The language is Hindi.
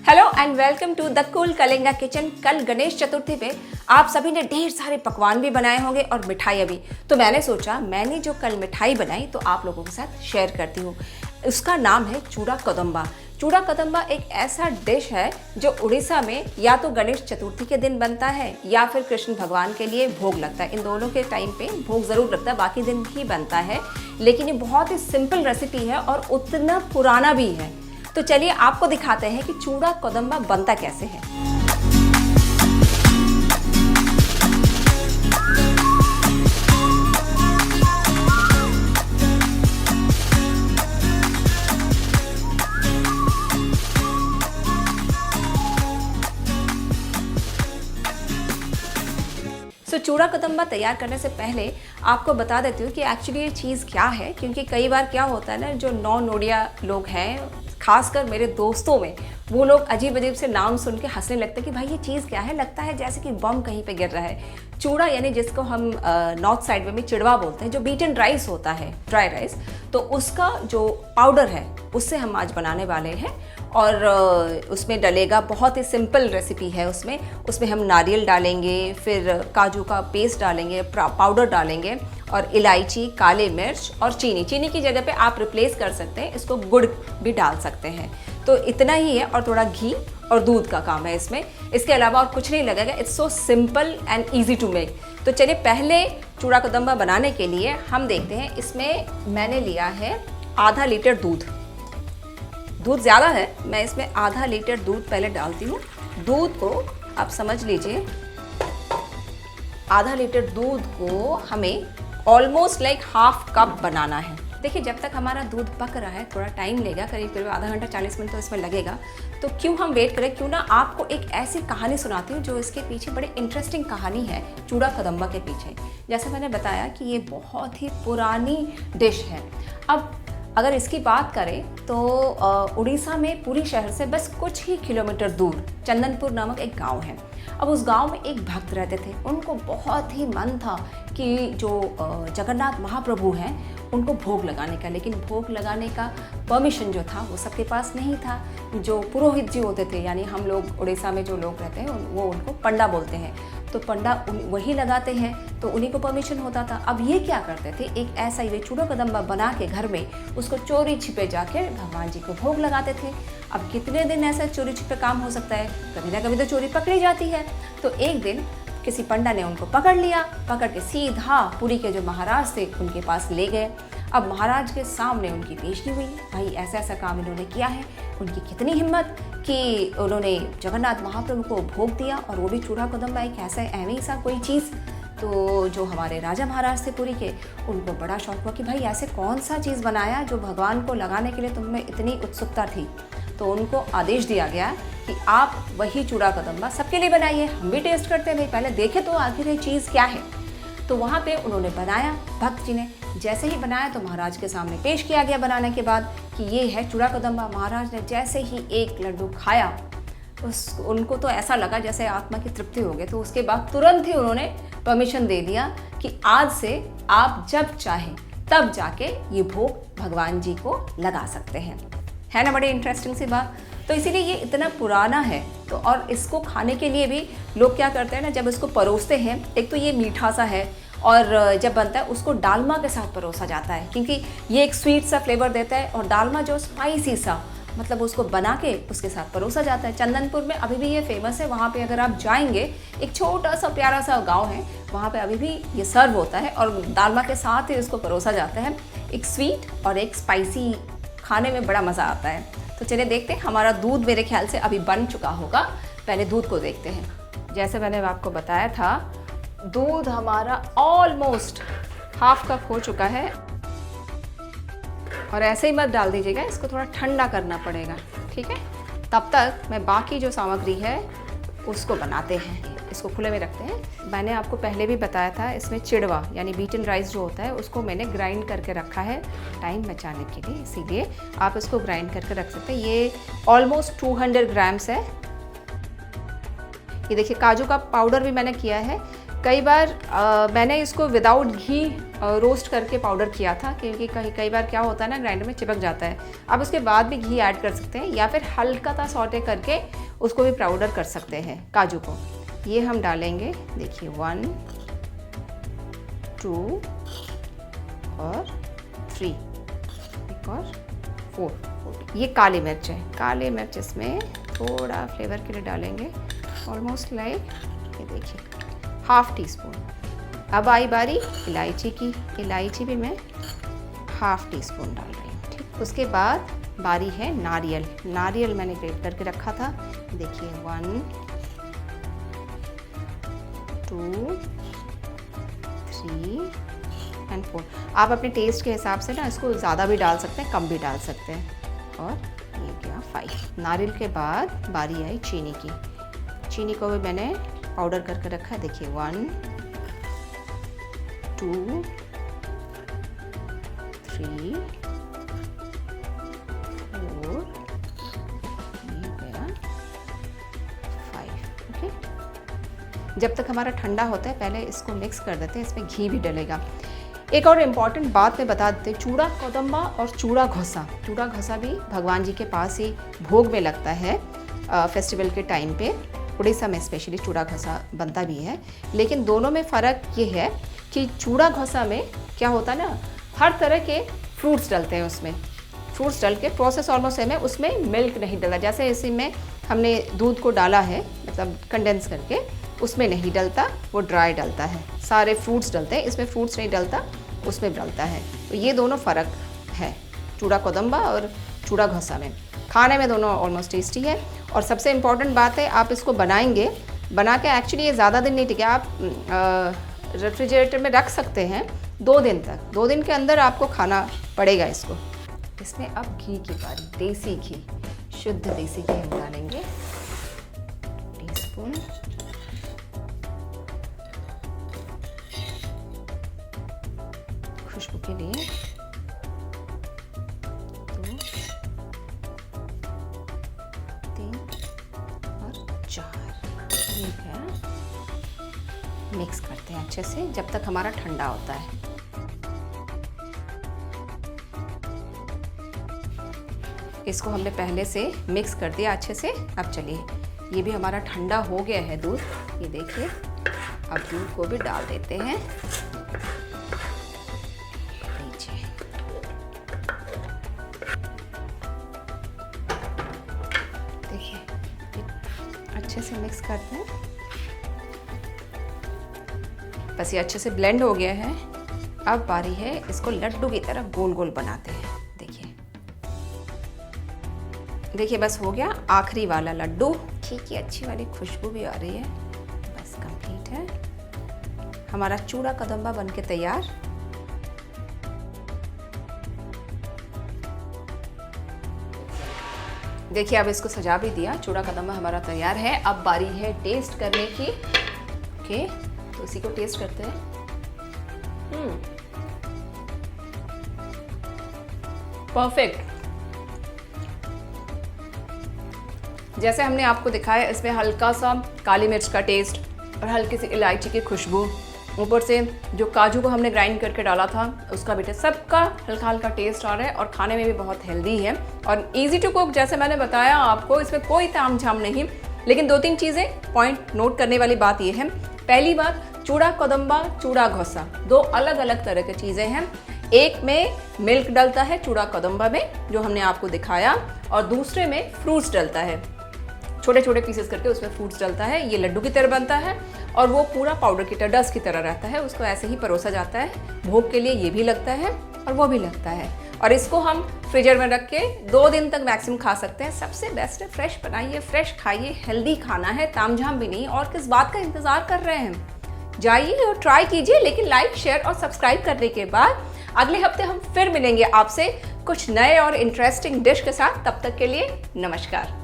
Hello and welcome to the cool Kalinga kitchen. कल गणेश चतुर्थी पे आप सभी ने ढेर सारे पकवान भी बनाए होंगे और मिठाइयाँ भी। तो मैंने सोचा मैंने जो कल मिठाई बनाई तो आप लोगों के साथ शेयर करती हूँ। उसका नाम है चूड़ा कदम्बा। चूड़ा कदम्बा एक ऐसा डिश है जो उड़ीसा में या तो गणेश चतुर्थी के दिन बनता है या फिर कृष्ण भगवान के लिए भोग लगता है। इन दोनों के टाइम पे भोग ज़रूर लगता है, बाकी दिन भी बनता है। लेकिन ये बहुत ही सिंपल रेसिपी है और उतना पुराना भी है। तो चलिए आपको दिखाते हैं कि चूड़ा कदम्बा बनता कैसे है। चूड़ा कदम्बा तैयार करने से पहले आपको बता देती हूँ कि एक्चुअली ये चीज़ क्या है, क्योंकि कई बार क्या होता है ना, जो नॉन ओडिया लोग हैं, खासकर मेरे दोस्तों में, वो लोग अजीब अजीब से नाम सुन के हंसने लगते हैं कि भाई ये चीज़ क्या है, लगता है जैसे कि बम कहीं पे गिर रहा है। चूड़ा यानी जिसको हम नॉर्थ साइड में भी चिड़वा बोलते हैं, जो बीटन राइस होता है, ड्राई राइस, तो उसका जो पाउडर है उससे हम आज बनाने वाले हैं। और उसमें डलेगा, बहुत ही सिंपल रेसिपी है। उसमें हम नारियल डालेंगे, फिर काजू का पेस्ट डालेंगे, पाउडर डालेंगे और इलायची, काले मिर्च और चीनी की जगह पे आप रिप्लेस कर सकते हैं, इसको गुड़ भी डाल सकते हैं। तो इतना ही है और थोड़ा घी और दूध का काम है इसमें। इसके अलावा और कुछ नहीं लगेगा। It's so simple and easy to make. तो चलिए पहले चूड़ा कदम्बा बनाने के लिए हम देखते हैं। इसमें मैंने लिया है आधा लीटर दूध ज़्यादा है, मैं इसमें आधा लीटर दूध पहले डालती हूँ। दूध को आप समझ लीजिए, आधा लीटर दूध को हमें ऑलमोस्ट लाइक हाफ कप बनाना है। देखिए जब तक हमारा दूध पक रहा है थोड़ा टाइम लेगा, करीब आधा घंटा 40 मिनट तो इसमें लगेगा। तो क्यों हम वेट करें, क्यों ना आपको एक ऐसी कहानी सुनाती हूँ जो इसके पीछे बड़ी इंटरेस्टिंग कहानी है चूड़ा कदम्बा के पीछे। जैसा मैंने बताया कि ये बहुत ही पुरानी डिश है। अब अगर इसकी बात करें तो उड़ीसा में पुरी शहर से बस कुछ ही किलोमीटर दूर चंदनपुर नामक एक गांव है। अब उस गांव में एक भक्त रहते थे। उनको बहुत ही मन था कि जो जगन्नाथ महाप्रभु हैं उनको भोग लगाने का, लेकिन भोग लगाने का परमिशन जो था वो सबके पास नहीं था। जो पुरोहित जी होते थे, यानी हम लोग उड़ीसा में जो लोग रहते हैं वो उनको पंडा बोलते हैं, तो पंडा वही लगाते हैं, तो उन्हीं को परमिशन होता था। अब ये क्या करते थे, एक ऐसा ही चूड़ा कदम्बा बना के घर में उसको चोरी छिपे जाके भगवान जी को भोग लगाते थे। अब कितने दिन ऐसा चोरी छिपे काम हो सकता है, कभी ना कभी तो चोरी पकड़ी जाती है। तो एक दिन किसी पंडा ने उनको पकड़ लिया, पकड़ के सीधा पुरी के जो महाराज थे उनके पास ले गए। अब महाराज के सामने उनकी पेशगी हुई, भाई ऐसा ऐसा काम इन्होंने किया है। उनकी कितनी हिम्मत कि उन्होंने जगन्नाथ महाप्रभु को भोग दिया, और वो भी चूड़ा कदम्बा, एक ऐसा एवं सा कोई चीज़। तो जो हमारे राजा महाराज थे पुरी के, उनको बड़ा शौक हुआ कि भाई ऐसे कौन सा चीज़ बनाया जो भगवान को लगाने के लिए तुम्हें इतनी उत्सुकता थी। तो उनको आदेश दिया गया कि आप वही चूड़ा कदम्बा सबके लिए बनाइए, हम भी टेस्ट करते हैं, भाई पहले देखे तो आखिर ये चीज़ क्या है। तो वहाँ पे उन्होंने बनाया, भक्त जी ने जैसे ही बनाया तो महाराज के सामने पेश किया गया बनाने के बाद कि ये है चूड़ा कदम्बा। महाराज ने जैसे ही एक लड्डू खाया, उनको तो ऐसा लगा जैसे आत्मा की तृप्ति हो गई। तो उसके बाद तुरंत ही उन्होंने परमिशन दे दिया कि आज से आप जब चाहें तब जाके ये भोग भगवान जी को लगा सकते हैं। है ना बड़ी इंटरेस्टिंग सी बात। तो इसीलिए ये इतना पुराना है। तो और इसको खाने के लिए भी लोग क्या करते हैं ना, जब इसको परोसते हैं, एक तो ये मीठा सा है, और जब बनता है उसको डालमा के साथ परोसा जाता है, क्योंकि ये एक स्वीट सा फ्लेवर देता है, और डालमा जो स्पाइसी सा, मतलब उसको बना के उसके साथ परोसा जाता है। चंदनपुर में अभी भी ये फेमस है। वहाँ पे अगर आप जाएंगे, एक छोटा सा प्यारा सा गांव है, वहाँ पे अभी भी ये सर्व होता है और दालमा के साथ ही उसको परोसा जाता है। एक स्वीट और एक स्पाइसी, खाने में बड़ा मज़ा आता है। तो चलिए देखते हैं। हमारा दूध मेरे ख्याल से अभी बन चुका होगा, पहले दूध को देखते हैं। जैसे मैंने आपको बताया था, दूध हमारा ऑलमोस्ट हाफ कप हो चुका है। और ऐसे ही मत डाल दीजिएगा, इसको थोड़ा ठंडा करना पड़ेगा, ठीक है। तब तक मैं बाकी जो सामग्री है उसको बनाते हैं। इसको खुले में रखते हैं। मैंने आपको पहले भी बताया था, इसमें चिड़वा यानी बीटन राइस जो होता है उसको मैंने ग्राइंड करके रखा है टाइम बचाने के लिए, इसीलिए आप इसको ग्राइंड करके रख सकते हैं। ये ऑलमोस्ट 200 ग्राम्स है। ये देखिए काजू का पाउडर भी मैंने किया है, कई बार मैंने इसको विदाउट घी रोस्ट करके पाउडर किया था, क्योंकि कई बार क्या होता है ना, ग्राइंडर में चिपक जाता है। अब उसके बाद भी घी ऐड कर सकते हैं, या फिर हल्का सा सौटे करके उसको भी पाउडर कर सकते हैं काजू को। ये हम डालेंगे, देखिए 1 2 और 3, एक और 4। ये काली मिर्च है, काली मिर्च इसमें थोड़ा फ्लेवर के लिए डालेंगे, ऑलमोस्ट लाइक, ये देखिए ½ टीस्पून। अब आई बारी इलायची की, इलायची भी मैं ½ टीस्पून डाल रही हूँ, ठीक। उसके बाद बारी है नारियल, नारियल मैंने ग्रेट करके रखा था, देखिए 1 2 3 और 4। आप अपने टेस्ट के हिसाब से ना इसको ज़्यादा भी डाल सकते हैं, कम भी डाल सकते हैं। और ये गया 5। नारियल के बाद बारी आई चीनी की, चीनी को भी मैंने पाउडर करके रखा है, देखिए 1 2 3 4, ये गया 5। ओके, जब तक हमारा ठंडा होता है पहले इसको मिक्स कर देते हैं, इसमें घी भी डलेगा। एक और इम्पॉर्टेंट बात मैं बता देते, चूड़ा कोदम्बा और चूड़ा घोसा, चूड़ा घोसा भी भगवान जी के पास ही भोग में लगता है फेस्टिवल के टाइम पे। उड़ीसा में स्पेशली चूड़ा घोसा बनता भी है, लेकिन दोनों में फ़र्क ये है कि चूड़ा घोसा में क्या होता है ना, हर तरह के फ्रूट्स डलते हैं उसमें, फ्रूट्स डल के प्रोसेस ऑलमोस्ट सेम है, उसमें मिल्क नहीं डला। जैसे इसी में हमने दूध को डाला है, मतलब कंडेंस करके, उसमें नहीं डलता, वो ड्राई डलता है। सारे फ्रूट्स डलते हैं, इसमें फ्रूट्स नहीं डलता, उसमें डलता है। तो ये दोनों फ़र्क है चूड़ा कोदम्बा और चूड़ा घोसा में। खाने में दोनों ऑलमोस्ट टेस्टी है। और सबसे इम्पॉर्टेंट बात है, आप इसको बनाएंगे, बना के एक्चुअली ये ज़्यादा दिन नहीं टिके, आप रेफ्रिजरेटर में रख सकते हैं 2 दिन तक। 2 दिन के अंदर आपको खाना पड़ेगा इसको। इसमें अब घी की बारी, देसी घी, शुद्ध देसी घी हम डालेंगे, टीस्पून। खुशबू के लिए 2 3 और 4, ठीक है। मिक्स करते हैं अच्छे से जब तक हमारा ठंडा होता है। इसको हमने पहले से मिक्स कर दिया अच्छे से। अब चलिए, ये भी हमारा ठंडा हो गया है दूध, ये देखिए। अब दूध को भी डाल देते हैं नीचे। देखिए अच्छे से मिक्स करते हैं, बस ये अच्छे से ब्लेंड हो गया है। अब बारी है इसको लड्डू की तरह गोल गोल बनाते हैं। देखिए बस हो गया आखिरी वाला लड्डू। ठीक है, अच्छी वाली खुशबू भी आ रही है। बस कंप्लीट है, हमारा चूड़ा कोदम्बा बनके तैयार। देखिए अब इसको सजा भी दिया, चूड़ा कोदम्बा हमारा तैयार है। अब बारी है टेस्ट करने की। ओके, तो उसी को टेस्ट करते हैं। परफेक्ट। जैसे हमने आपको दिखाया, इसमें हल्का सा काली मिर्च का टेस्ट और हल्की सी इलायची की खुशबू, ऊपर से जो काजू को हमने ग्राइंड करके डाला था उसका भी टेस्ट, सबका हल्का हल्का टेस्ट आ रहा है। और खाने में भी बहुत हेल्दी है और इजी टू कुक। जैसे मैंने बताया आपको, इसमें कोई ताम झाम नहीं। लेकिन 2-3 चीज़ें पॉइंट नोट करने वाली बात यह है। पहली बात, चूड़ा कोदम्बा चूड़ा घोसा 2 अलग अलग तरह की चीज़ें हैं। एक में मिल्क डलता है चूड़ा कोदम्बा में, जो हमने आपको दिखाया, और दूसरे में फ्रूट्स डलता है, छोटे छोटे पीसेस करके उसमें फ्रूट्स डलता है। ये लड्डू की तरह बनता है और वो पूरा पाउडर की तरह, डस्ट की तरह रहता है। उसको ऐसे ही परोसा जाता है। भोग के लिए ये भी लगता है और वो भी लगता है। और इसको हम फ्रीजर में रख के 2 दिन तक मैक्सिमम खा सकते हैं। सबसे बेस्ट है, फ्रेश बनाइए, फ्रेश खाइए, हेल्दी खाना है, तामझाम भी नहीं। और किस बात का इंतज़ार कर रहे हैं, जाइए और ट्राई कीजिए। लेकिन लाइक, शेयर और सब्सक्राइब करने के बाद अगले हफ्ते हम फिर मिलेंगे आपसे कुछ नए और इंटरेस्टिंग डिश के साथ। तब तक के लिए नमस्कार।